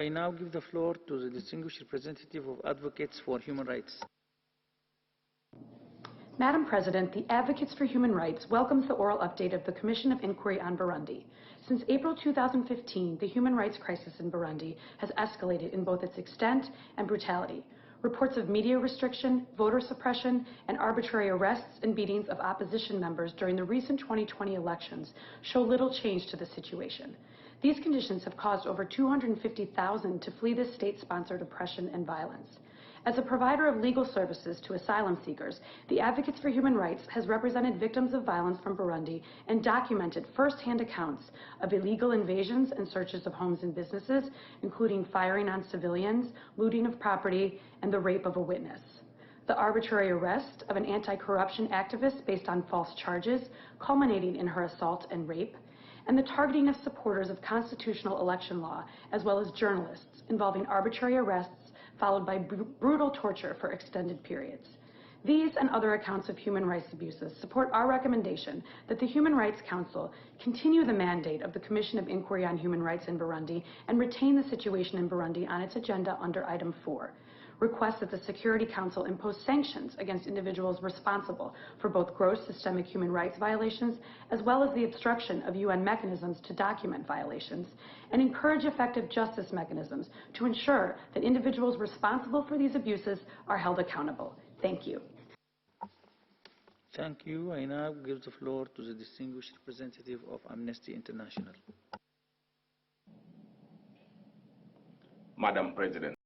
I now give the floor to the distinguished representative of Advocates for Human Rights. Madam President, the Advocates for Human Rights welcomes the oral update of the Commission of Inquiry on Burundi. Since April 2015, the human rights crisis in Burundi has escalated in both its extent and brutality. Reports of media restriction, voter suppression, and arbitrary arrests and beatings of opposition members during the recent 2020 elections show little change to the situation. These conditions have caused over 250,000 to flee this state-sponsored oppression and violence. As a provider of legal services to asylum seekers, the Advocates for Human Rights has represented victims of violence from Burundi and documented first-hand accounts of illegal invasions and searches of homes and businesses, including firing on civilians, looting of property, and the rape of a witness. The arbitrary arrest of an anti-corruption activist based on false charges, culminating in her assault and rape, and the targeting of supporters of constitutional election law, as well as journalists, involving arbitrary arrests followed by brutal torture for extended periods. These and other accounts of human rights abuses support our recommendation that the Human Rights Council continue the mandate of the Commission of Inquiry on Human Rights in Burundi and retain the situation in Burundi on its agenda under Item 4. Request that the Security Council impose sanctions against individuals responsible for both gross systemic human rights violations as well as the obstruction of UN mechanisms to document violations, and encourage effective justice mechanisms to ensure that individuals responsible for these abuses are held accountable. Thank you. Thank you. I now give the floor to the distinguished representative of Amnesty International. Madam President.